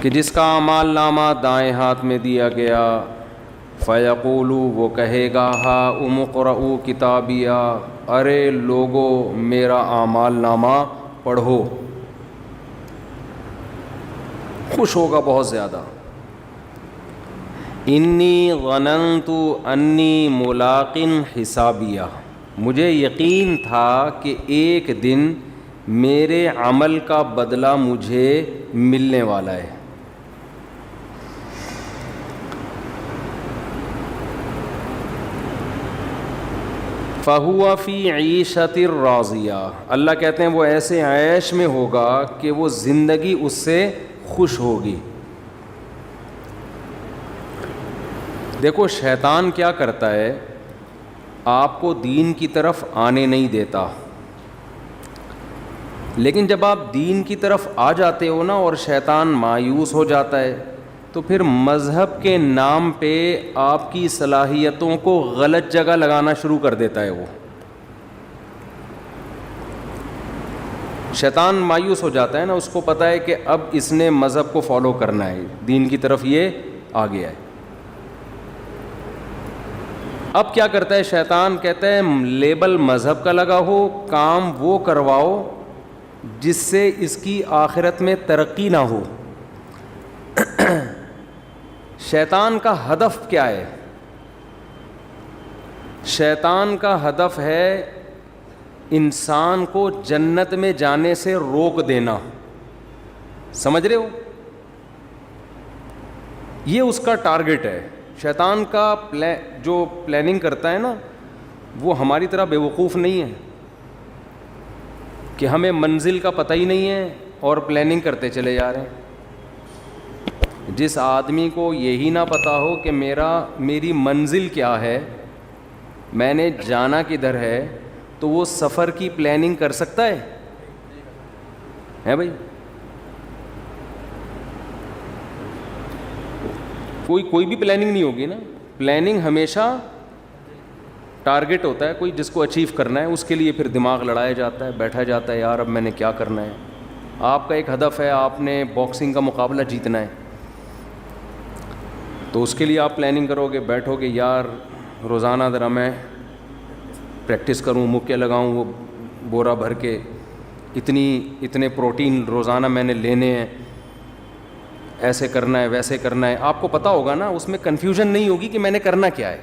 کہ جس کا اعمال نامہ دائیں ہاتھ میں دیا گیا، فیقولو وہ کہے گا ہا اقرؤ کتابیہ، ارے لوگو میرا اعمال نامہ پڑھو. خوش ہوگا بہت زیادہ. انی ظننت انی ملاق حسابیہ، مجھے یقین تھا کہ ایک دن میرے عمل کا بدلہ مجھے ملنے والا ہے. فَهُوَ فِي عِيشَةٍ رَاضِيَةٍ، اللہ کہتے ہیں وہ ایسے عیش میں ہوگا کہ وہ زندگی اس سے خوش ہوگی. دیکھو شیطان کیا کرتا ہے، آپ کو دین کی طرف آنے نہیں دیتا، لیکن جب آپ دین کی طرف آ جاتے ہو نا اور شیطان مایوس ہو جاتا ہے تو پھر مذہب کے نام پہ آپ کی صلاحیتوں کو غلط جگہ لگانا شروع کر دیتا ہے. وہ شیطان مایوس ہو جاتا ہے نا، اس کو پتہ ہے کہ اب اس نے مذہب کو فالو کرنا ہے، دین کی طرف یہ آ گیا ہے. اب کیا کرتا ہے شیطان، کہتا ہے لیبل مذہب کا لگا ہو، کام وہ کرواؤ جس سے اس کی آخرت میں ترقی نہ ہو. شیطان کا ہدف کیا ہے؟ شیطان کا ہدف ہے انسان کو جنت میں جانے سے روک دینا. سمجھ رہے ہو؟ یہ اس کا ٹارگٹ ہے. شیطان کا جو پلاننگ کرتا ہے نا، وہ ہماری طرح بے وقوف نہیں ہے کہ ہمیں منزل کا پتہ ہی نہیں ہے اور پلاننگ کرتے چلے جا رہے ہیں. جس آدمی کو یہی نہ پتہ ہو کہ میری منزل کیا ہے، میں نے جانا کدھر ہے، تو وہ سفر کی پلاننگ کر سکتا ہے بھائی؟ کوئی بھی پلاننگ نہیں ہوگی نا. پلاننگ ہمیشہ ٹارگٹ ہوتا ہے، کوئی جس کو اچیو کرنا ہے اس کے لیے پھر دماغ لڑایا جاتا ہے، بیٹھا جاتا ہے یار اب میں نے کیا کرنا ہے. آپ کا ایک ہدف ہے، آپ نے باکسنگ کا مقابلہ جیتنا ہے، تو اس کے لیے آپ پلاننگ کرو گے، بیٹھو گے یار روزانہ ذرا میں پریکٹس کروں، مکے لگاؤں وہ بورا بھر کے، اتنے پروٹین روزانہ میں نے لینے ہیں، ایسے کرنا ہے ویسے کرنا ہے. آپ کو پتہ ہوگا نا، اس میں کنفیوژن نہیں ہوگی کہ میں نے کرنا کیا ہے.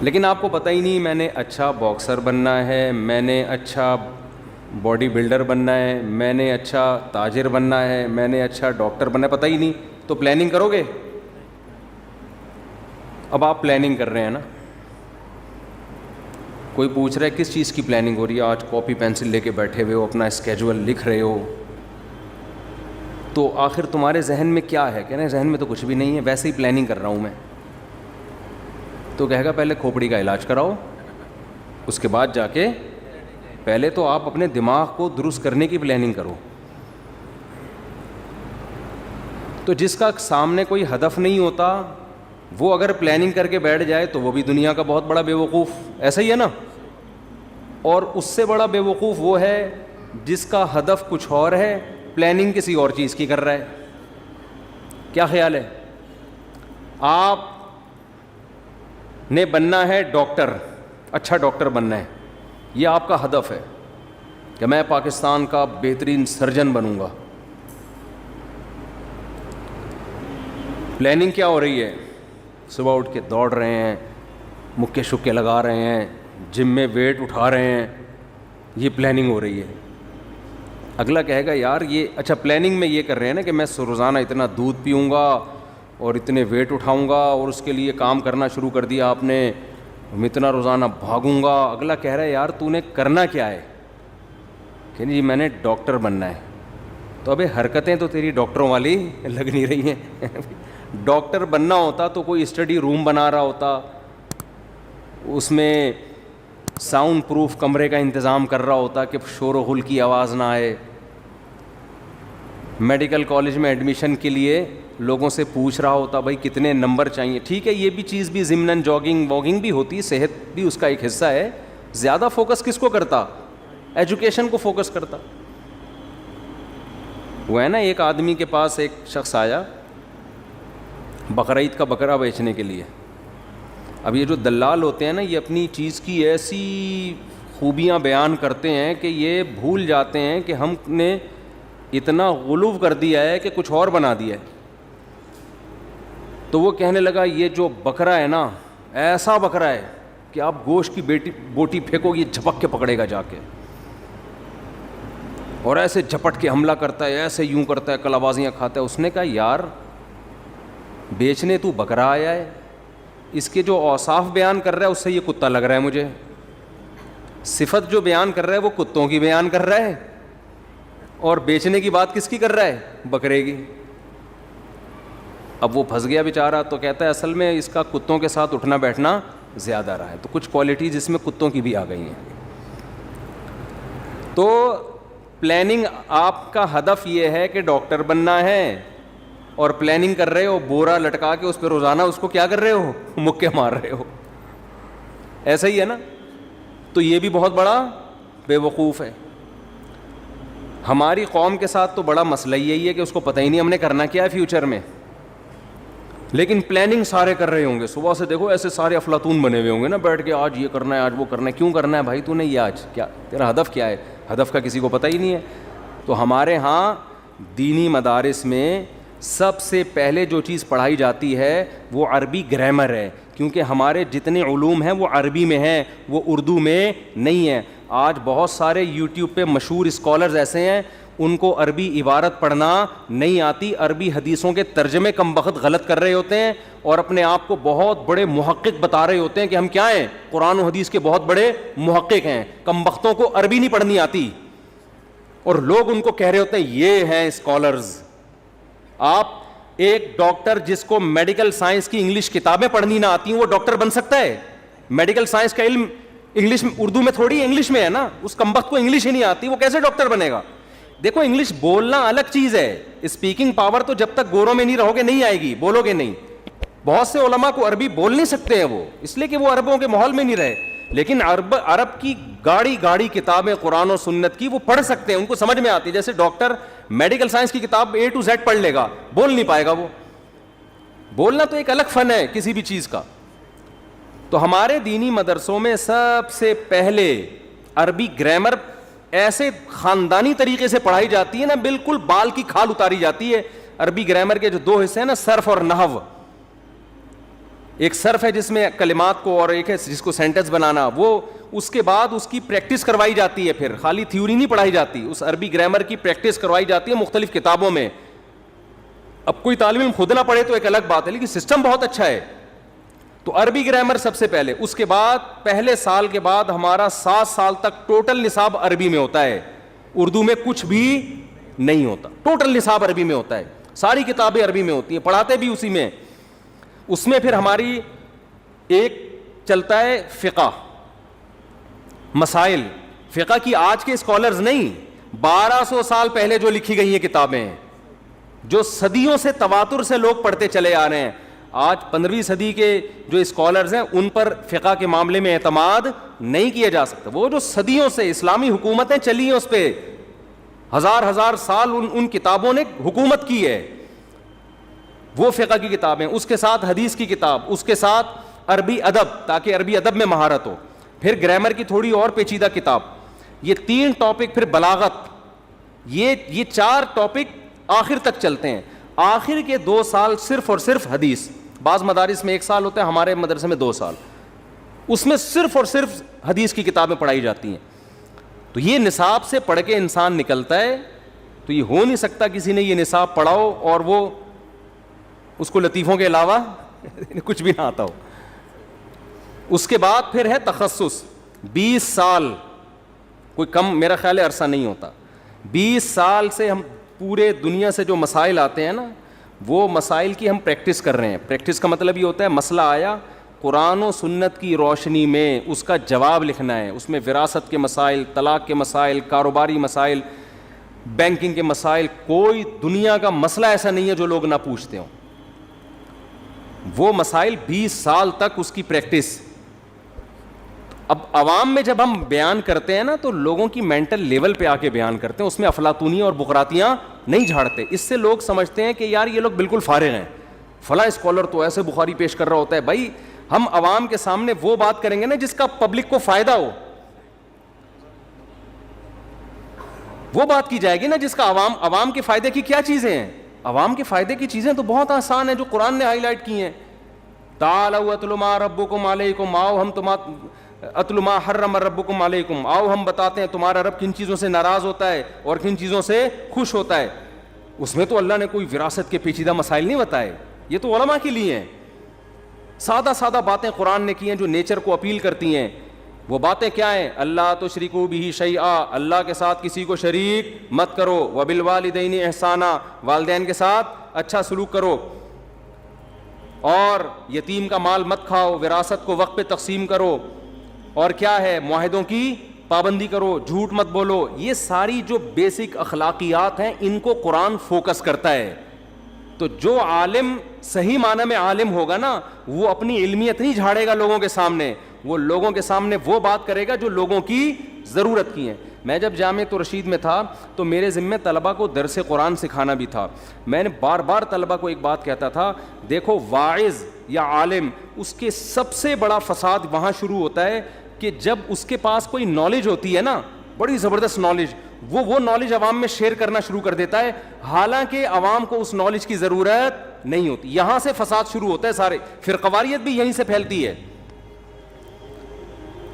لیکن آپ کو پتہ ہی نہیں میں نے اچھا باکسر بننا ہے، میں نے اچھا باڈی بلڈر بننا ہے، میں نے اچھا تاجر بننا ہے، میں نے اچھا ڈاکٹر بننا ہے، پتہ ہی نہیں. تو پلاننگ کرو گے. اب آپ پلاننگ کر رہے ہیں نا، کوئی پوچھ رہا ہے کس چیز کی پلاننگ ہو رہی ہے، آج کاپی پینسل لے کے بیٹھے ہوئے ہو، اپنا اسکیجول لکھ رہے ہو، تو آخر تمہارے ذہن میں کیا ہے؟ کہہ رہے ہیں ذہن میں تو کچھ بھی نہیں ہے، ویسے ہی پلاننگ کر رہا ہوں میں. تو کہے گا پہلے کھوپڑی کا علاج کراؤ، اس کے بعد جا کے پہلے تو آپ اپنے دماغ کو درست کرنے کی پلاننگ کرو. تو جس کا سامنے کوئی ہدف نہیں ہوتا وہ اگر پلاننگ کر کے بیٹھ جائے تو وہ بھی دنیا کا بہت بڑا بے وقوف. ایسا ہی ہے نا؟ اور اس سے بڑا بے وقوف وہ ہے جس کا ہدف کچھ اور ہے، پلاننگ کسی اور چیز کی کر رہا ہے. کیا خیال ہے؟ آپ نے بننا ہے ڈاکٹر، اچھا ڈاکٹر بننا ہے، یہ آپ کا ہدف ہے کہ میں پاکستان کا بہترین سرجن بنوں گا. پلاننگ کیا ہو رہی ہے؟ صبح اٹھ کے دوڑ رہے ہیں، مکے شکے لگا رہے ہیں، جم میں ویٹ اٹھا رہے ہیں، یہ پلاننگ ہو رہی ہے. اگلا کہے گا یار یہ اچھا پلاننگ میں یہ کر رہے ہیں نا کہ میں روزانہ اتنا دودھ پیوں گا اور اتنے ویٹ اٹھاؤں گا، اور اس کے لیے کام کرنا شروع کر دیا آپ نے، میں اتنا روزانہ بھاگوں گا. اگلا کہہ رہا ہے یار تو نے کرنا کیا ہے؟ کہ جی میں نے ڈاکٹر بننا ہے. تو ابے حرکتیں تو تیری ڈاکٹروں والی لگ نہیں رہی ہیں. ڈاکٹر بننا ہوتا تو کوئی اسٹڈی روم بنا رہا ہوتا، اس میں ساؤنڈ پروف کمرے کا انتظام کر رہا ہوتا کہ شور و غل کی آواز نہ آئے. میڈیکل کالج میں ایڈمیشن کے لیے لوگوں سے پوچھ رہا ہوتا بھائی کتنے نمبر چاہیے. ٹھیک ہے یہ بھی چیز بھی ضمناً جاگنگ واگنگ بھی ہوتی ہے، صحت بھی اس کا ایک حصہ ہے. زیادہ فوکس کس کو کرتا؟ ایجوکیشن کو فوکس کرتا. وہ ہے نا ایک آدمی کے پاس ایک شخص آیا بقرعید کا بکرا بیچنے کے لیے. اب یہ جو دلال ہوتے ہیں نا یہ اپنی چیز کی ایسی خوبیاں بیان کرتے ہیں کہ یہ بھول جاتے ہیں کہ ہم نے اتنا غلو کر دیا ہے کہ کچھ اور بنا دیا ہے. تو وہ کہنے لگا یہ جو بکرا ہے نا ایسا بکرا ہے کہ آپ گوشت کی بوٹی پھینکو یہ جھپک کے پکڑے گا جا کے, اور ایسے جھپٹ کے حملہ کرتا ہے, ایسے یوں کرتا ہے, کلابازیاں کھاتا ہے. اس نے کہا یار بیچنے تو بکرا آیا ہے, اس کے جو اوصاف بیان کر رہا ہے اس سے یہ کتا لگ رہا ہے مجھے, صفت جو بیان کر رہا ہے وہ کتوں کی بیان کر رہا ہے, اور بیچنے کی بات کس کی کر رہا ہے, بکرے کی. اب وہ پھنس گیا بیچارہ. تو کہتا ہے اصل میں اس کا کتوں کے ساتھ اٹھنا بیٹھنا زیادہ رہا ہے. تو کچھ کوالٹیز اس میں کتوں کی بھی آ گئی ہیں. تو پلاننگ آپ کا ہدف یہ ہے کہ ڈاکٹر بننا ہے, اور پلاننگ کر رہے ہو بورا لٹکا کے اس پہ روزانہ اس کو کیا کر رہے ہو, مکے مار رہے ہو. ایسا ہی ہے نا. تو یہ بھی بہت بڑا بے وقوف ہے. ہماری قوم کے ساتھ تو بڑا مسئلہ یہی ہے کہ اس کو پتہ ہی نہیں ہم نے کرنا کیا ہے فیوچر میں, لیکن پلاننگ سارے کر رہے ہوں گے. صبح سے دیکھو ایسے سارے افلاطون بنے ہوئے ہوں گے نا بیٹھ کے, آج یہ کرنا ہے, آج وہ کرنا ہے. کیوں کرنا ہے بھائی, تو نے یہ آج کیا, تیرا ہدف کیا ہے؟ ہدف کا کسی کو پتہ ہی نہیں ہے. تو ہمارے ہاں دینی مدارس میں سب سے پہلے جو چیز پڑھائی جاتی ہے وہ عربی گرامر ہے, کیونکہ ہمارے جتنے علوم ہیں وہ عربی میں ہیں, وہ اردو میں نہیں ہیں. آج بہت سارے یوٹیوب پہ مشہور اسکالرز ایسے ہیں ان کو عربی عبارت پڑھنا نہیں آتی, عربی حدیثوں کے ترجمے کم بخت غلط کر رہے ہوتے ہیں, اور اپنے آپ کو بہت بڑے محقق بتا رہے ہوتے ہیں کہ ہم کیا ہیں, قرآن و حدیث کے بہت بڑے محقق ہیں. کم بختوں کو عربی نہیں پڑھنی آتی, اور لوگ ان کو کہہ رہے ہوتے ہیں یہ ہیں اسکالرز. آپ ایک ڈاکٹر جس کو میڈیکل سائنس کی انگلش کتابیں پڑھنی نہ آتی ہیں وہ ڈاکٹر بن سکتا ہے؟ میڈیکل سائنس کا علم انگلش میں, اردو میں تھوڑی, انگلش میں ہے نا. اس کمبخت کو انگلش ہی نہیں آتی, وہ کیسے ڈاکٹر بنے گا؟ دیکھو انگلش بولنا الگ چیز ہے, اسپیکنگ پاور تو جب تک گوروں میں نہیں رہو گے نہیں آئے گی, بولو گے نہیں. بہت سے علماء کو عربی بول نہیں سکتے ہیں وہ اس لیے کہ وہ عربوں کے ماحول میں نہیں رہے, لیکن عرب کی گاڑی کتابیں قرآن و سنت کی وہ پڑھ سکتے ہیں, ان کو سمجھ میں آتی ہے. جیسے ڈاکٹر میڈیکل سائنس کی کتاب A to Z پڑھ لے گا, بول نہیں پائے گا. وہ بولنا تو ایک الگ فن ہے کسی بھی چیز کا. تو ہمارے دینی مدرسوں میں سب سے پہلے عربی گرامر ایسے خاندانی طریقے سے پڑھائی جاتی ہے نا, بالکل بال کی کھال اتاری جاتی ہے. عربی گرامر کے جو دو حصے ہیں نا, صرف اور نحو, ایک صرف ہے جس میں کلمات کو, اور ایک ہے جس کو سینٹنس بنانا, وہ اس کے بعد اس کی پریکٹس کروائی جاتی ہے. پھر خالی تھیوری نہیں پڑھائی جاتی, اس عربی گرامر کی پریکٹس کروائی جاتی ہے مختلف کتابوں میں. اب کوئی طالب علم خود نہ پڑھے تو ایک الگ بات ہے, لیکن سسٹم بہت اچھا ہے. تو عربی گرامر سب سے پہلے, اس کے بعد پہلے سال کے بعد ہمارا 7 سال تک ٹوٹل نصاب عربی میں ہوتا ہے, اردو میں کچھ بھی نہیں ہوتا. ٹوٹل نصاب عربی میں ہوتا ہے, ساری کتابیں عربی میں ہوتی ہیں, پڑھاتے بھی اسی میں. اس میں پھر ہماری ایک چلتا ہے فقہ, مسائل. فقہ کی آج کے اسکالرز نہیں, 1200 سال پہلے جو لکھی گئی ہیں کتابیں ہیں, جو صدیوں سے تواتر سے لوگ پڑھتے چلے آ رہے ہیں. آج 15ویں صدی کے جو اسکالرز ہیں ان پر فقہ کے معاملے میں اعتماد نہیں کیا جا سکتا. وہ جو صدیوں سے اسلامی حکومتیں چلی ہیں اس پہ ہزار سال ان کتابوں نے حکومت کی ہے, وہ فقہ کی کتابیں. اس کے ساتھ حدیث کی کتاب, اس کے ساتھ عربی ادب, تاکہ عربی ادب میں مہارت ہو. پھر گرامر کی تھوڑی اور پیچیدہ کتاب. یہ 3 ٹاپک. پھر بلاغت. یہ 4 ٹاپک آخر تک چلتے ہیں. آخر کے 2 سال صرف اور صرف حدیث. بعض مدارس میں 1 سال ہوتا ہے, ہمارے مدرسے میں 2 سال. اس میں صرف اور صرف حدیث کی کتابیں پڑھائی جاتی ہیں. تو یہ نصاب سے پڑھ کے انسان نکلتا ہے. تو یہ ہو نہیں سکتا کسی نے یہ نصاب پڑھاؤ اور وہ اس کو لطیفوں کے علاوہ کچھ بھی نہ آتا ہو. اس کے بعد پھر ہے تخصص. 20 سال کوئی کم میرا خیال ہے عرصہ نہیں ہوتا. 20 سال سے ہم پورے دنیا سے جو مسائل آتے ہیں نا, وہ مسائل کی ہم پریکٹس کر رہے ہیں. پریکٹس کا مطلب یہ ہوتا ہے مسئلہ آیا, قرآن و سنت کی روشنی میں اس کا جواب لکھنا ہے. اس میں وراثت کے مسائل, طلاق کے مسائل, کاروباری مسائل, بینکنگ کے مسائل, کوئی دنیا کا مسئلہ ایسا نہیں ہے جو لوگ نہ پوچھتے ہوں. وہ مسائل 20 سال تک اس کی پریکٹس. اب عوام میں جب ہم بیان کرتے ہیں نا تو لوگوں کی مینٹل لیول پہ آ کے بیان کرتے ہیں, اس میں افلاطونیاں اور بقراتیاں نہیں جھاڑتے. اس سے لوگ سمجھتے ہیں کہ یار یہ لوگ بالکل فارغ ہیں, فلاں اسکالر تو ایسے بخاری پیش کر رہا ہوتا ہے. بھائی ہم عوام کے سامنے وہ بات کریں گے نا جس کا پبلک کو فائدہ ہو, وہ بات کی جائے گی نا جس کا عوام کے فائدے کی کیا چیزیں ہیں. عوام کے فائدے کی چیزیں تو بہت آسان ہیں جو قرآن نے ہائی لائٹ کی ہیں. تعالوا اتل ما ربکم علیکم, آؤ ہم اتل ما حرم ربکم علیکم, آؤ ہم بتاتے ہیں تمہارا رب کن چیزوں سے ناراض ہوتا ہے اور کن چیزوں سے خوش ہوتا ہے. اس میں تو اللہ نے کوئی وراثت کے پیچیدہ مسائل نہیں بتائے, یہ تو علماء کے لیے ہیں. سادہ سادہ باتیں قرآن نے کی ہیں جو نیچر کو اپیل کرتی ہیں. وہ باتیں کیا ہیں؟ اللہ تشرکوا بہ شیئا, اللہ کے ساتھ کسی کو شریک مت کرو. وبالوالدین احسانا, والدین کے ساتھ اچھا سلوک کرو. اور یتیم کا مال مت کھاؤ, وراثت کو وقت پہ تقسیم کرو. اور کیا ہے؟ معاہدوں کی پابندی کرو, جھوٹ مت بولو. یہ ساری جو بیسک اخلاقیات ہیں ان کو قرآن فوکس کرتا ہے. تو جو عالم صحیح معنی میں عالم ہوگا نا, وہ اپنی علمیت نہیں جھاڑے گا لوگوں کے سامنے, وہ لوگوں کے سامنے وہ بات کرے گا جو لوگوں کی ضرورت کی ہیں. میں جب جامعۃ الرشید میں تھا تو میرے ذمہ طلبہ کو درس قرآن سکھانا بھی تھا. میں نے بار بار طلبہ کو ایک بات کہتا تھا, دیکھو واعظ یا عالم, اس کے سب سے بڑا فساد وہاں شروع ہوتا ہے کہ جب اس کے پاس کوئی نالج ہوتی ہے نا, بڑی زبردست نالج, وہ نالج عوام میں شیئر کرنا شروع کر دیتا ہے, حالانکہ عوام کو اس نالج کی ضرورت نہیں ہوتی. یہاں سے فساد شروع ہوتا ہے سارے. فرقواریت بھی یہیں سے پھیلتی ہے.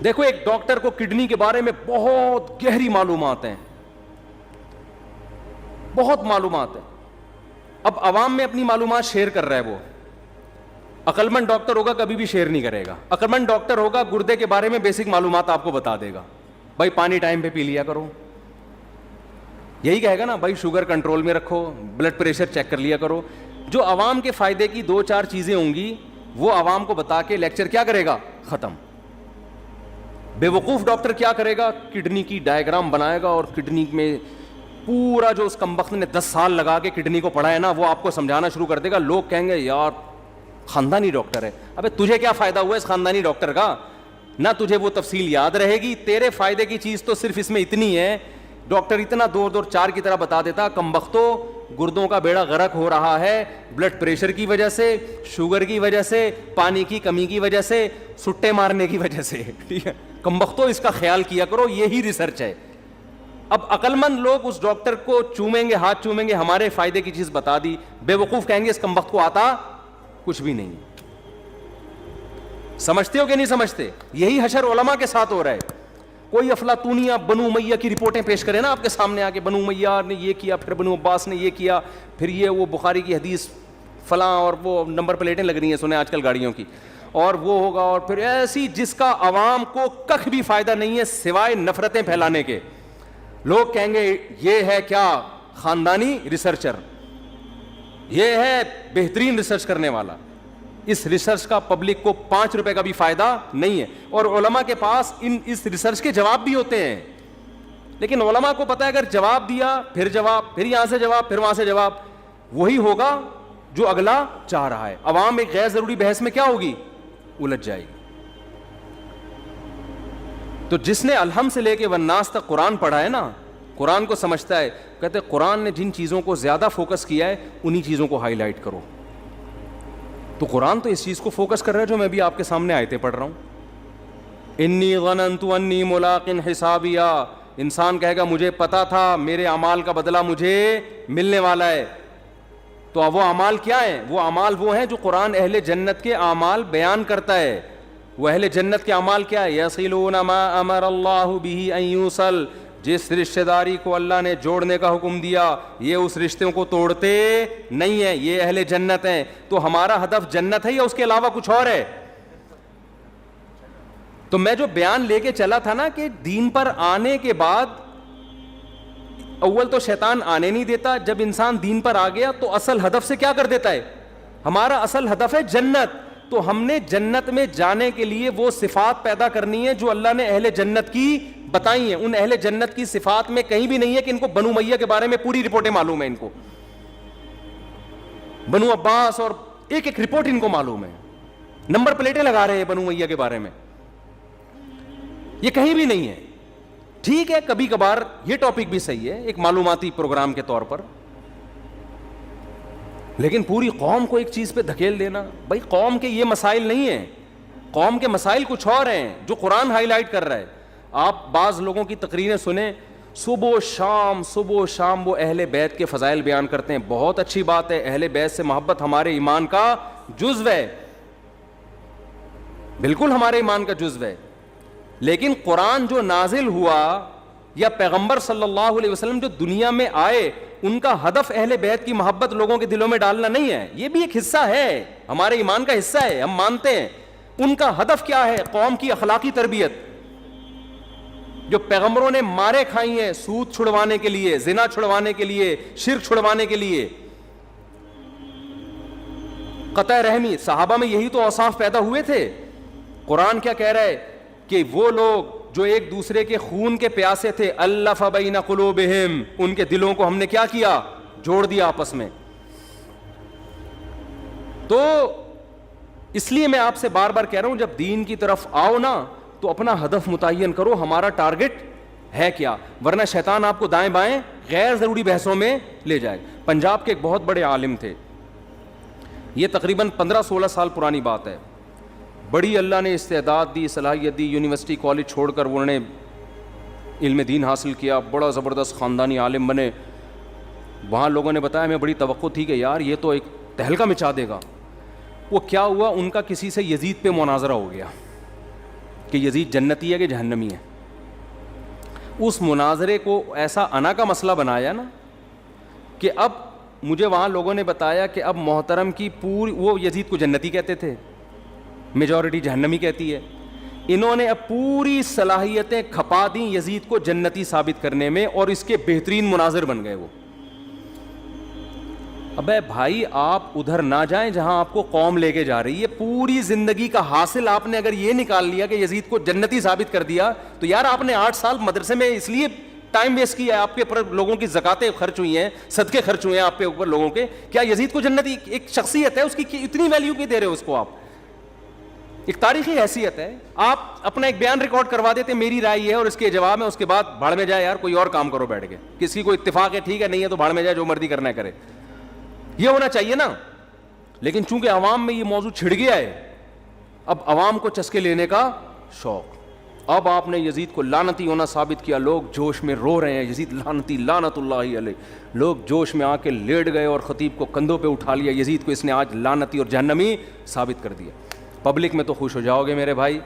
دیکھو ایک ڈاکٹر کو کڈنی کے بارے میں بہت گہری معلومات ہیں, بہت معلومات ہیں. اب عوام میں اپنی معلومات شیئر کر رہا ہے. وہ عقلمند ڈاکٹر ہوگا کبھی بھی شیئر نہیں کرے گا. عقلمند ڈاکٹر ہوگا گردے کے بارے میں بیسک معلومات آپ کو بتا دے گا, بھائی پانی ٹائم پہ پی لیا کرو. یہی کہے گا نا, بھائی شوگر کنٹرول میں رکھو, بلڈ پریشر چیک کر لیا کرو. جو عوام کے فائدے کی 2-4 چیزیں ہوں گی وہ عوام کو بتا کے لیکچر کیا کرے گا؟ ختم. بے وقوف ڈاکٹر کیا کرے گا؟ کڈنی کی ڈائیگرام بنائے گا اور کڈنی میں پورا جو اس کمبخت نے 10 سال لگا کے کڈنی کو پڑھا ہے نا, وہ آپ کو سمجھانا شروع کر دے گا. لوگ کہیں گے یار خاندانی ڈاکٹر ہے. ابے تجھے کیا فائدہ ہوا اس خاندانی ڈاکٹر کا؟ نہ تجھے وہ تفصیل یاد رہے گی. تیرے فائدے کی چیز تو صرف اس میں اتنی ہے, ڈاکٹر اتنا دور 4 کی طرح بتا دیتا, کمبختو گردوں کا بیڑا غرق ہو رہا ہے بلڈ پریشر کی وجہ سے, شوگر کی وجہ سے, پانی کی کمی کی وجہ سے, سٹے مارنے کی وجہ سے. ٹھیک ہے, کمبختو اس کا خیال کیا کرو, یہی ریسرچ ہے. اب عقلمند لوگ اس ڈاکٹر کو چومیں گے, ہاتھ چومیں گے, ہمارے فائدے کی چیز بتا دی. بے وقوف کہیں گے اس کمبخت کو آتا کچھ بھی نہیں. سمجھتے ہو کہ نہیں سمجھتے؟ یہی حشر علماء کے ساتھ ہو رہا ہے. کوئی افلاطونیہ بنو امیہ کی رپورٹیں پیش کرے نا آپ کے سامنے آ کے, بنو امیہ نے یہ کیا, پھر بنو عباس نے یہ کیا, پھر یہ وہ بخاری کی حدیث فلاں, اور وہ نمبر پلیٹیں لگ رہی ہیں سنیں آج کل گاڑیوں کی, اور وہ ہوگا, اور پھر ایسی جس کا عوام کو کخ بھی فائدہ نہیں ہے سوائے نفرتیں پھیلانے کے. لوگ کہیں گے یہ ہے کیا؟ خاندانی ریسرچر, یہ ہے بہترین ریسرچ کرنے والا. اس ریسرچ کا پبلک کو 5 روپے کا بھی فائدہ نہیں ہے. اور علماء کے پاس اس ریسرچ کے جواب بھی ہوتے ہیں, لیکن علماء کو پتہ ہے اگر جواب دیا, پھر جواب, پھر یہاں سے جواب, پھر وہاں سے جواب, وہی ہوگا جو اگلا چاہ رہا ہے. عوام ایک غیر ضروری بحث میں کیا ہوگی؟ الجھ جائے گی. تو جس نے الحم سے لے کے والناس تک قرآن پڑھا ہے نا, قرآن کو سمجھتا ہے. کہتے قرآن نے جن چیزوں کو زیادہ فوکس کیا ہے انہی چیزوں کو ہائی لائٹ کرو. تو قرآن تو اس چیز کو فوکس کر رہا ہے جو میں بھی آپ کے سامنے آیتیں پڑھ رہا ہوں. انی ظننت انی ملاق حسابیہ, انسان کہے گا مجھے پتا تھا میرے اعمال کا بدلہ مجھے ملنے والا ہے. تو وہ اعمال کیا ہیں؟ وہ اعمال وہ ہیں جو قرآن اہل جنت کے اعمال بیان کرتا ہے. وہ اہل جنت کے اعمال کیا ہے؟ یصلون ما امر اللہ بہ ان یوصل, جس رشتہ داری کو اللہ نے جوڑنے کا حکم دیا یہ اس رشتوں کو توڑتے نہیں ہیں, یہ اہل جنت ہیں. تو ہمارا ہدف جنت ہے یا اس کے علاوہ کچھ اور ہے؟ تو میں جو بیان لے کے چلا تھا نا کہ دین پر آنے کے بعد اول تو شیطان آنے نہیں دیتا, جب انسان دین پر آ گیا تو اصل ہدف سے کیا کر دیتا ہے؟ ہمارا اصل ہدف ہے جنت. تو ہم نے جنت میں جانے کے لیے وہ صفات پیدا کرنی ہے جو اللہ نے اہل جنت کی بتائی ہیں. ان اہل جنت کی صفات میں کہیں بھی نہیں ہے کہ ان کو بنو امیہ کے بارے میں پوری رپورٹیں معلوم ہیں, ان کو بنو عباس اور ایک رپورٹ ان کو معلوم ہے, نمبر پلیٹیں لگا رہے ہیں بنو امیہ کے بارے میں. یہ کہیں بھی نہیں ہے. ٹھیک ہے کبھی کبھار یہ ٹاپک بھی صحیح ہے ایک معلوماتی پروگرام کے طور پر, لیکن پوری قوم کو ایک چیز پہ دھکیل دینا, بھائی قوم کے یہ مسائل نہیں ہیں, قوم کے مسائل کچھ اور ہیں جو قرآن ہائی لائٹ کر رہا ہے. آپ بعض لوگوں کی تقریریں سنیں, صبح و شام وہ اہل بیت کے فضائل بیان کرتے ہیں. بہت اچھی بات ہے, اہل بیت سے محبت ہمارے ایمان کا جزو ہے, بالکل ہمارے ایمان کا جزو ہے. لیکن قرآن جو نازل ہوا یا پیغمبر صلی اللہ علیہ وسلم جو دنیا میں آئے, ان کا ہدف اہل بیت کی محبت لوگوں کے دلوں میں ڈالنا نہیں ہے. یہ بھی ایک حصہ ہے, ہمارے ایمان کا حصہ ہے, ہم مانتے ہیں. ان کا ہدف کیا ہے؟ قوم کی اخلاقی تربیت. جو پیغمبروں نے مارے کھائی ہیں سود چھڑوانے کے لیے, زنا چھڑوانے کے لیے, شرک چھڑوانے کے لیے, قطع رحمی, صحابہ میں یہی تو اوصاف پیدا ہوئے تھے. قرآن کیا کہہ رہا ہے کہ وہ لوگ جو ایک دوسرے کے خون کے پیاسے تھے, الف بین قلوبہم, ان کے دلوں کو ہم نے کیا کیا؟ جوڑ دیا آپس میں. تو اس لیے میں آپ سے بار بار کہہ رہا ہوں, جب دین کی طرف آؤ نا تو اپنا ہدف متعین کرو, ہمارا ٹارگٹ ہے کیا, ورنہ شیطان آپ کو دائیں بائیں غیر ضروری بحثوں میں لے جائے. پنجاب کے ایک بہت بڑے عالم تھے, یہ تقریباً 15-16 سال پرانی بات ہے. بڑی اللہ نے استعداد دی, صلاحیت دی, یونیورسٹی کالج چھوڑ کر انہوں نے علم دین حاصل کیا, بڑا زبردست خاندانی عالم بنے. وہاں لوگوں نے بتایا, ہمیں بڑی توقع تھی کہ یار یہ تو ایک تہلکہ مچا دے گا. وہ کیا ہوا, ان کا کسی سے یزید پہ مناظرہ ہو گیا کہ یزید جنتی ہے کہ جہنمی ہے. اس مناظرے کو ایسا انا کا مسئلہ بنایا نا کہ اب مجھے وہاں لوگوں نے بتایا کہ اب محترم کی پوری, وہ یزید کو جنتی کہتے تھے, میجورٹی جہنمی کہتی ہے. انہوں نے اب پوری صلاحیتیں کھپا دیں یزید کو جنتی ثابت کرنے میں, اور اس کے بہترین مناظر بن گئے وہ. ابے بھائی آپ ادھر نہ جائیں جہاں آپ کو قوم لے کے جا رہی ہے. پوری زندگی کا حاصل آپ نے اگر یہ نکال لیا کہ یزید کو جنتی ثابت کر دیا, تو یار آپ نے 8 سال مدرسے میں اس لیے ٹائم ویسٹ کیا ہے, آپ کے اوپر لوگوں کی زکاتیں خرچ ہوئی ہیں, صدقے خرچ ہوئے ہیں آپ کے اوپر لوگوں کے. کیا یزید کو جنتی ایک شخصیت ہے, اس کی اتنی ویلیو کیوں دے رہے ہو اس کو آپ؟ ایک تاریخی حیثیت ہے. آپ اپنا ایک بیان ریکارڈ کروا دیتے, میری رائے یہ ہے اور اس کے جواب میں, اس کے بعد بھاڑ میں جائے یار, کوئی اور کام کرو بیٹھ کے. کسی کو اتفاق ہے ٹھیک ہے, نہیں ہے تو بھاڑ میں جائے, جو مرضی کرنا ہے کرے. یہ ہونا چاہیے نا. لیکن چونکہ عوام میں یہ موضوع چھڑ گیا ہے, اب عوام کو چسکے لینے کا شوق. اب آپ نے یزید کو لعنتی ہونا ثابت کیا, لوگ جوش میں رو رہے ہیں, یزید لعنتی لعنت اللہ علیہ. لوگ جوش میں آ کے لیٹ گئے اور خطیب کو کندھوں پہ اٹھا لیا, یزید کو اس نے آج لعنتی اور جہنمی ثابت کر دیا. پبلک میں تو خوش ہو جاؤ گے میرے بھائی,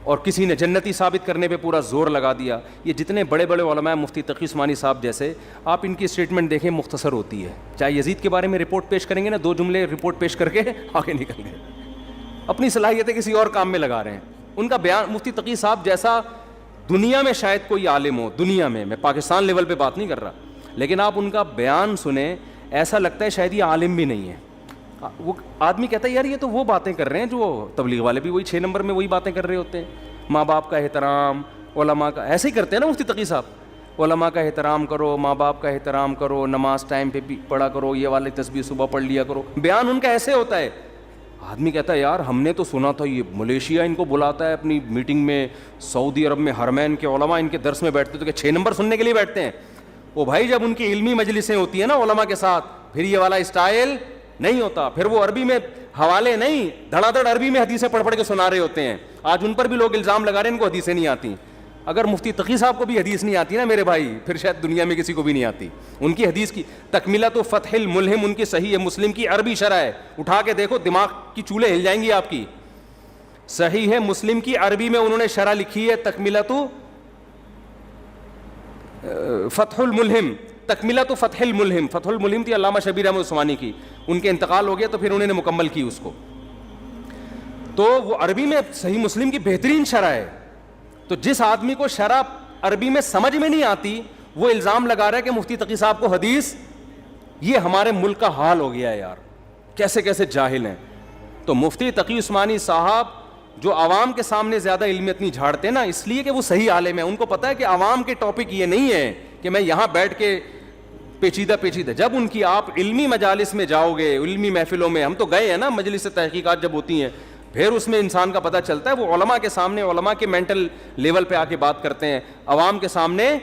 اور کسی نے جنتی ثابت کرنے پہ پورا زور لگا دیا. یہ جتنے بڑے بڑے علماء, مفتی تقی عثمانی صاحب جیسے, آپ ان کی اسٹیٹمنٹ دیکھیں, مختصر ہوتی ہے. چاہے یزید کے بارے میں رپورٹ پیش کریں گے نا, 2 جملے رپورٹ پیش کر کے آگے نکل گئے, اپنی صلاحیتیں کسی اور کام میں لگا رہے ہیں. ان کا بیان, مفتی تقی صاحب جیسا دنیا میں شاید کوئی عالم ہو, دنیا میں پاکستان لیول پہ بات نہیں کر رہا, لیکن آپ ان کا بیان سنیں, ایسا لگتا ہے شاید یہ عالم بھی نہیں ہے. وہ آدمی کہتا ہے یار یہ تو وہ باتیں کر رہے ہیں جو تبلیغ والے بھی وہی 6 نمبر میں وہی باتیں کر رہے ہوتے ہیں. ماں باپ کا احترام, علماء کا, ایسے ہی کرتے ہیں نا مفتی تقی صاحب, علماء کا احترام کرو, ماں باپ کا احترام کرو, نماز ٹائم پہ بھی پڑھا کرو, یہ والے تسبیح صبح پڑھ لیا کرو. بیان ان کا ایسے ہوتا ہے. آدمی کہتا ہے یار ہم نے تو سنا تھا یہ ملیشیا ان کو بلاتا ہے اپنی میٹنگ میں, سعودی عرب میں حرمین کے علماء ان کے درس میں بیٹھتے تو کہ 6 نمبر سننے کے لیے بیٹھتے ہیں. وہ بھائی جب ان کی علمی مجلسیں ہوتی ہیں نا علماء کے ساتھ, پھر یہ والا اسٹائل نہیں ہوتا. پھر وہ عربی میں حوالے نہیں, دھڑا دھڑ عربی میں حدیثیں پڑھ پڑھ کے سنا رہے ہوتے ہیں. آج ان پر بھی لوگ الزام لگا رہے ہیں ان کو حدیثیں نہیں آتی. اگر مفتی تقی صاحب کو بھی حدیث نہیں آتی نا میرے بھائی, پھر شاید دنیا میں کسی کو بھی نہیں آتی. ان کی حدیث کی تکملۃ فتح الملہم ان کی صحیح ہے مسلم کی عربی شرح ہے, اٹھا کے دیکھو دماغ کی چولہے ہل جائیں گی آپ کی. صحیح ہے مسلم کی عربی میں انہوں نے شرح لکھی ہے تکملۃ فتح الملہم, تکملۃ فتح الملہم. فتح الملہم تھی علامہ شبیر احمد عثمانی کی, ان کے انتقال ہو گیا تو پھر انہوں نے مکمل کی اس کو. تو وہ عربی میں صحیح مسلم کی بہترین شرح ہے. تو جس آدمی کو شرح عربی میں سمجھ میں نہیں آتی, وہ الزام لگا رہا ہے کہ مفتی تقی صاحب کو حدیث, یہ ہمارے ملک کا حال ہو گیا ہے یار, کیسے کیسے جاہل ہیں. تو مفتی تقی عثمانی صاحب جو عوام کے سامنے زیادہ علمیت نہیں جھاڑتے نا, اس لیے کہ وہ صحیح عالم ہیں. ان کو پتہ ہے کہ عوام کے ٹاپک یہ نہیں ہے کہ میں یہاں بیٹھ کے پیچیدہ. جب ان کی آپ علمی مجالس میں جاؤ گے, علمی محفلوں میں, ہم تو گئے ہیں نا, مجلس تحقیقات جب ہوتی ہیں پھر اس میں انسان کا پتہ چلتا ہے. وہ علماء کے سامنے علماء کے مینٹل لیول پہ آ کے بات کرتے ہیں, عوام کے سامنے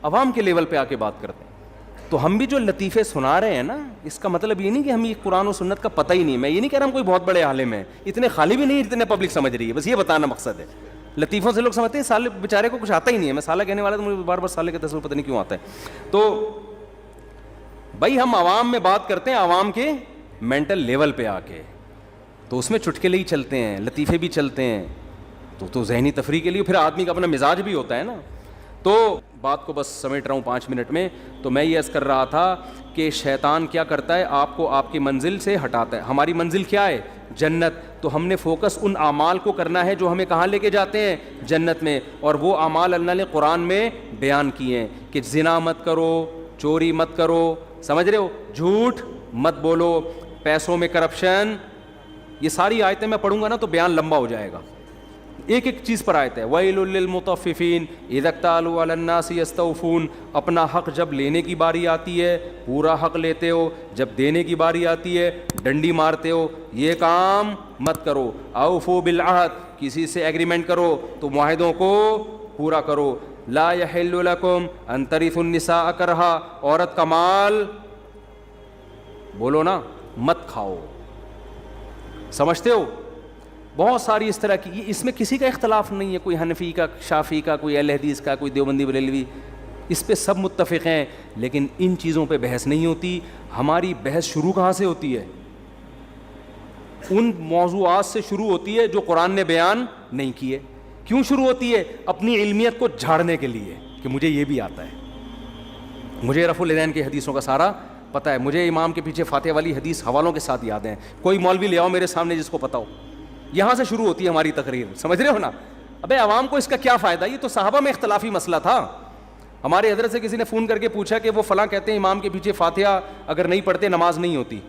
عوام کے لیول پہ آ کے بات کرتے ہیں. تو ہم بھی جو لطیفے سنا رہے ہیں نا, اس کا مطلب یہ نہیں کہ ہمیں قرآن و سنت کا پتہ ہی نہیں. میں یہ نہیں کہہ رہا ہم کوئی بہت بڑے عالم ہیں, اتنے خالی بھی نہیں اتنے پبلک سمجھ رہی ہے, بس یہ بتانا مقصد ہے. لطیفوں سے لوگ سمجھتے ہیں سالے بیچارے کو کچھ آتا ہی نہیں ہے. میں سالہ کہنے والا تو مجھے بار بار سالے کا تصور پتہ نہیں کیوں آتا ہے. تو بھائی ہم عوام میں بات کرتے ہیں, عوام کے مینٹل لیول پہ آ کے, تو اس میں چٹکلے ہی چلتے ہیں, لطیفے بھی چلتے ہیں. تو ذہنی تفریح کے لیے پھر آدمی کا اپنا مزاج بھی ہوتا ہے نا. تو بات کو بس سمیٹ رہا ہوں 5 منٹ میں. تو میں یہ عرض کر رہا تھا کہ شیطان کیا کرتا ہے, آپ کو آپ کی منزل سے ہٹاتا ہے. ہماری منزل کیا ہے؟ جنت. تو ہم نے فوکس ان اعمال کو کرنا ہے جو ہمیں کہاں لے کے جاتے ہیں؟ جنت میں. اور وہ اعمال اللہ نے قرآن میں بیان کیے ہیں کہ زنا مت کرو, چوری مت کرو, سمجھ رہے ہو, جھوٹ مت بولو, پیسوں میں کرپشن. یہ ساری آیتیں میں پڑھوں گا نا تو بیان لمبا ہو جائے گا, ایک ایک چیز پر آیت ہے. وَيْلٌ لِّلْمُطَفِّفِينَ إِذَا اكْتَالُوا عَلَى النَّاسِ يَسْتَوْفُونَ. اپنا حق جب لینے کی باری آتی ہے پورا حق لیتے ہو, جب دینے کی باری آتی ہے ڈنڈی مارتے ہو. یہ کام مت کرو. اوفوا بالعہد, کسی سے ایگریمنٹ کرو تو معاہدوں کو پورا کرو. لا يحل لكم ان ترثوا النساء کرہا, عورت کا مال بولو نا مت کھاؤ. سمجھتے ہو؟ بہت ساری اس طرح کی, اس میں کسی کا اختلاف نہیں ہے, کوئی حنفی کا, شافعی کا, کوئی اہل حدیث کا, کوئی دیوبندی بریلوی, اس پہ سب متفق ہیں. لیکن ان چیزوں پہ بحث نہیں ہوتی. ہماری بحث شروع کہاں سے ہوتی ہے؟ ان موضوعات سے شروع ہوتی ہے جو قرآن نے بیان نہیں کیے. کیوں شروع ہوتی ہے؟ اپنی علمیت کو جھاڑنے کے لیے کہ مجھے یہ بھی آتا ہے, مجھے رفع الیدین کی حدیثوں کا سارا پتہ ہے, مجھے امام کے پیچھے فاتحہ والی حدیث حوالوں کے ساتھ یاد ہیں. کوئی مولوی لے آؤ میرے سامنے جس کو پتہ ہو. یہاں سے شروع ہوتی ہے ہماری تقریر, سمجھ رہے ہو نا. ابے عوام کو اس کا کیا فائدہ؟ یہ تو صحابہ میں اختلافی مسئلہ تھا. ہمارے حضرت سے کسی نے فون کر کے پوچھا کہ وہ فلاں کہتے ہیں امام کے پیچھے فاتحہ اگر نہیں پڑھتے نماز نہیں ہوتی.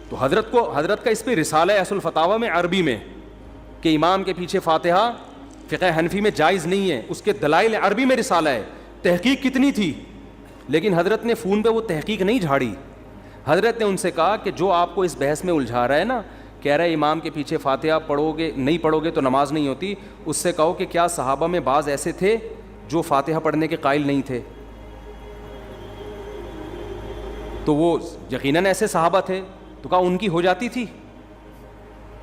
تو حضرت کا اس پہ رسالہ ہے اصل الفتاوی میں عربی میں کہ امام کے پیچھے فاتحہ فقہ حنفی میں جائز نہیں ہے. اس کے دلائل عربی میں رسالہ ہے. تحقیق کتنی تھی, لیکن حضرت نے فون پہ وہ تحقیق نہیں جھاڑی. حضرت نے ان سے کہا کہ جو آپ کو اس بحث میں الجھا رہا ہے نا, کہہ رہا ہے امام کے پیچھے فاتحہ نہیں پڑھو گے تو نماز نہیں ہوتی, اس سے کہو کہ کیا صحابہ میں بعض ایسے تھے جو فاتحہ پڑھنے کے قائل نہیں تھے؟ تو وہ یقیناً ایسے صحابہ تھے. تو کہا ان کی ہو جاتی تھی,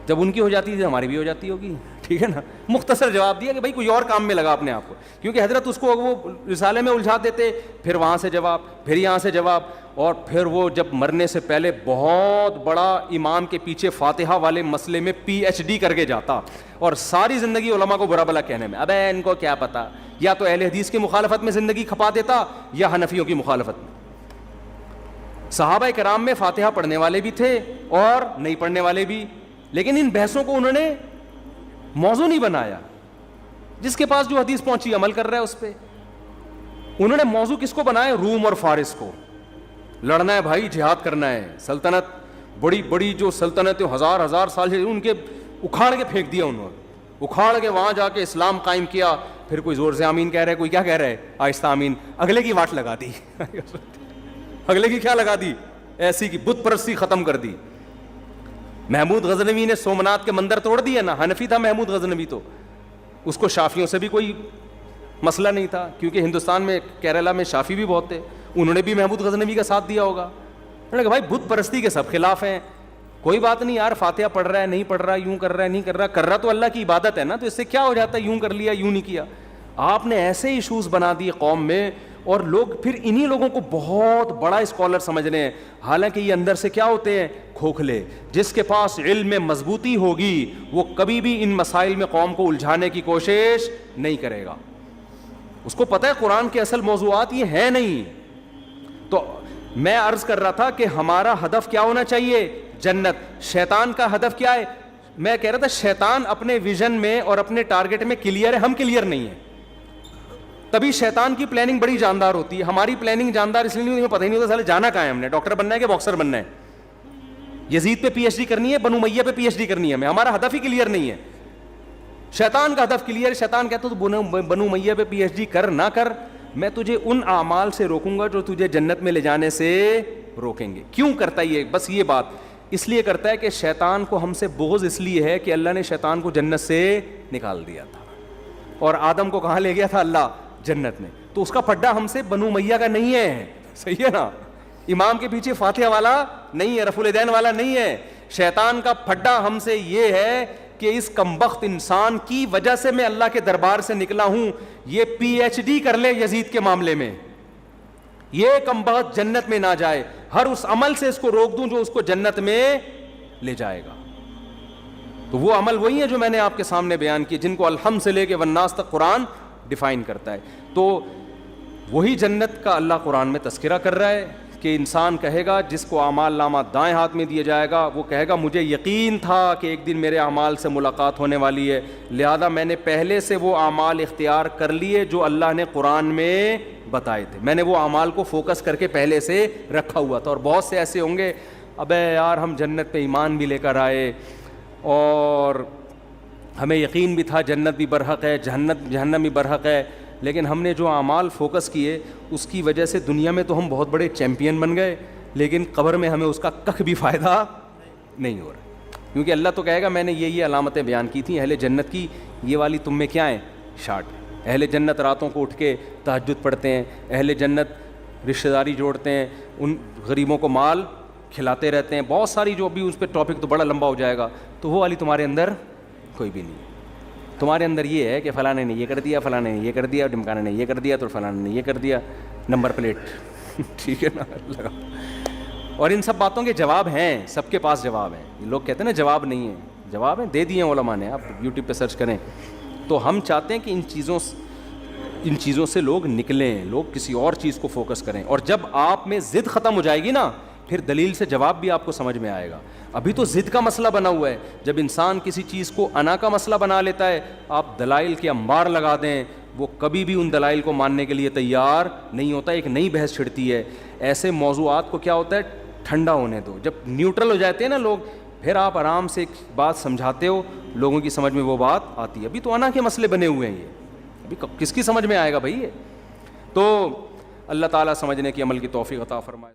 جب ان کی ہو جاتی تھی ہماری بھی ہو جاتی ہوگی. ٹھیک ہے نا. مختصر جواب دیا کہ بھائی کوئی اور کام میں لگا اپنے آپ کو, کیونکہ حضرت اس کو وہ رسالے میں الجھا دیتے, پھر وہاں سے جواب, پھر یہاں سے جواب, اور پھر وہ جب مرنے سے پہلے بہت بڑا امام کے پیچھے فاتحہ والے مسئلے میں PhD کر کے جاتا, اور ساری زندگی علماء کو برا بلا کہنے میں. ابے ان کو کیا پتا, یا تو اہل حدیث کی مخالفت میں زندگی کھپا دیتا یا حنفیوں کی مخالفت میں. صحابہ کرام میں فاتحہ پڑھنے والے بھی تھے اور نہیں پڑھنے والے بھی, لیکن ان بحثوں کو انہوں نے موضوع نہیں بنایا. جس کے پاس جو حدیث پہنچی عمل کر رہا ہے اس پہ. انہوں نے موضوع کس کو بنایا؟ روم اور فارس کو. لڑنا ہے بھائی, جہاد کرنا ہے. سلطنت بڑی بڑی جو سلطنتیں ہزار سال سے ان کے اکھاڑ کے پھینک دیا انہوں نے, اکھاڑ کے وہاں جا کے اسلام قائم کیا. پھر کوئی زور سے آمین کہہ رہا ہے, کوئی کیا کہہ رہا ہے آہستہ آمین, اگلے کی واٹ لگا دی. اگلے کی کیا لگا دی؟ ایسی کی بت پرستی ختم کر دی. محمود غزنوی نے سومنات کے مندر توڑ دیا نا, حنفی تھا محمود غزنوی, تو اس کو شافیوں سے بھی کوئی مسئلہ نہیں تھا, کیونکہ ہندوستان میں کیرلا میں شافی بھی بہت تھے, انہوں نے بھی محمود غزنوی کا ساتھ دیا ہوگا. انہوں نے کہا بھائی بت پرستی کے سب خلاف ہیں, کوئی بات نہیں یار, فاتحہ پڑھ رہا ہے نہیں پڑھ رہا, یوں کر رہا ہے نہیں کر رہا تو اللہ کی عبادت ہے نا, تو اس سے کیا ہو جاتا ہے, یوں کر لیا یوں نہیں کیا. آپ نے ایسے ایشوز بنا دیے قوم میں, اور لوگ پھر انہی لوگوں کو بہت بڑا اسکالر سمجھ رہے ہیں, حالانکہ یہ اندر سے کیا ہوتے ہیں, کھوکھلے. جس کے پاس علم میں مضبوطی ہوگی وہ کبھی بھی ان مسائل میں قوم کو الجھانے کی کوشش نہیں کرے گا. اس کو پتہ ہے قرآن کے اصل موضوعات یہ ہیں نہیں. تو میں عرض کر رہا تھا کہ ہمارا ہدف کیا ہونا چاہیے؟ جنت. شیطان کا ہدف کیا ہے؟ میں کہہ رہا تھا شیطان اپنے ویژن میں اور اپنے ٹارگٹ میں کلیئر ہے, ہم کلیئر نہیں ہیں. تبھی شیطان کی پلاننگ بڑی جاندار ہوتی ہے. ہماری پلاننگ جاندار اس لیے نہیں ہوتی, ہمیں پتہ ہی نہیں ہوتا سالے جانا کہاں ہے ہم نے, ڈاکٹر بننا ہے کہ باکسر بننا ہے, یزید پہ PhD کرنی ہے, بنو امیہ پہ PhD کرنی ہے. ہمارا ہدف ہی کلیئر نہیں ہے. شیطان کا ہدف کلیئر ہے. شیطان کہتا ہے تو بنو امیہ پہ PhD کر نہ کر, میں تجھے ان اعمال سے روکوں گا جو تجھے جنت میں لے جانے سے روکیں گے. کیوں کرتا ہے یہ؟ بس یہ بات, اس لیے کرتا ہے کہ شیطان کو ہم سے بغض اس لیے ہے کہ اللہ نے شیطان کو جنت سے نکال دیا تھا، اور آدم کو کہاں لے گیا تھا اللہ؟ جنت میں. تو اس کا پھڈا ہم سے بنو امیہ کا نہیں ہے، صحیح ہے نا؟ امام کے پیچھے فاتحہ والا نہیں ہے، رفع الیدین والا نہیں ہے. شیطان کا پھڈا ہم سے یہ ہے کہ اس کمبخت انسان کی وجہ سے میں اللہ کے دربار سے نکلا ہوں، یہ پی ایچ ڈی کر لے یزید کے معاملے میں، یہ کمبخت جنت میں نہ جائے، ہر اس عمل سے اس کو روک دوں جو اس کو جنت میں لے جائے گا. تو وہ عمل وہی ہے جو میں نے آپ کے سامنے بیان کی، جن کو الحمد سے لے کے والناس تک قرآن ڈیفائن کرتا ہے. تو وہی جنت کا اللہ قرآن میں تذکرہ کر رہا ہے کہ انسان کہے گا، جس کو اعمال نامہ دائیں ہاتھ میں دیا جائے گا، وہ کہے گا مجھے یقین تھا کہ ایک دن میرے اعمال سے ملاقات ہونے والی ہے، لہذا میں نے پہلے سے وہ اعمال اختیار کر لیے جو اللہ نے قرآن میں بتائے تھے. میں نے وہ اعمال کو فوکس کر کے پہلے سے رکھا ہوا تھا. اور بہت سے ایسے ہوں گے، ابے یار ہم جنت پہ ایمان بھی لے کر آئے اور ہمیں یقین بھی تھا جنت بھی برحق ہے، جہنم بھی برحق ہے، لیکن ہم نے جو اعمال فوکس کیے اس کی وجہ سے دنیا میں تو ہم بہت بڑے چیمپئن بن گئے، لیکن قبر میں ہمیں اس کا کخ بھی فائدہ نہیں ہو رہا. کیونکہ اللہ تو کہے گا میں نے یہ علامتیں بیان کی تھیں اہل جنت کی، یہ والی تم میں کیا ہیں؟ شارٹ. اہل جنت راتوں کو اٹھ کے تہجد پڑھتے ہیں، اہل جنت رشتہ داری جوڑتے ہیں، ان غریبوں کو مال کھلاتے رہتے ہیں، بہت ساری جو بھی اس پہ ٹاپک تو بڑا لمبا ہو جائے گا. تو وہ والی تمہارے اندر کوئی بھی نہیں. تمہارے اندر یہ ہے کہ فلاں نے یہ کر دیا، فلاں نے یہ کر دیا، ڈمکانے نے یہ کر دیا، تو فلاں نے یہ کر دیا، نمبر پلیٹ ٹھیک ہے نا لگا. اور ان سب باتوں کے جواب ہیں، سب کے پاس جواب ہیں. لوگ کہتے ہیں نا جواب نہیں ہے، جواب ہیں، دے دیے علماء نے، آپ یوٹیوب پہ سرچ کریں. تو ہم چاہتے ہیں کہ ان چیزوں سے لوگ نکلیں، لوگ کسی اور چیز کو فوکس کریں. اور جب آپ میں ضد ختم ہو جائے گی نا، پھر دلیل سے جواب بھی آپ کو سمجھ میں آئے گا. ابھی تو ضد کا مسئلہ بنا ہوا ہے. جب انسان کسی چیز کو انا کا مسئلہ بنا لیتا ہے، آپ دلائل کے انبار لگا دیں، وہ کبھی بھی ان دلائل کو ماننے کے لیے تیار نہیں ہوتا. ایک نئی بحث چھڑتی ہے. ایسے موضوعات کو کیا ہوتا ہے، ٹھنڈا ہونے دو. جب نیوٹرل ہو جاتے ہیں نا لوگ، پھر آپ آرام سے ایک بات سمجھاتے ہو، لوگوں کی سمجھ میں وہ بات آتی ہے. ابھی تو انا کے مسئلے بنے ہوئے ہیں، یہ ابھی کس کی سمجھ میں آئے گا بھائی یہ. تو اللہ تعالیٰ سمجھنے کی عمل کی توفیق عطا فرمائے.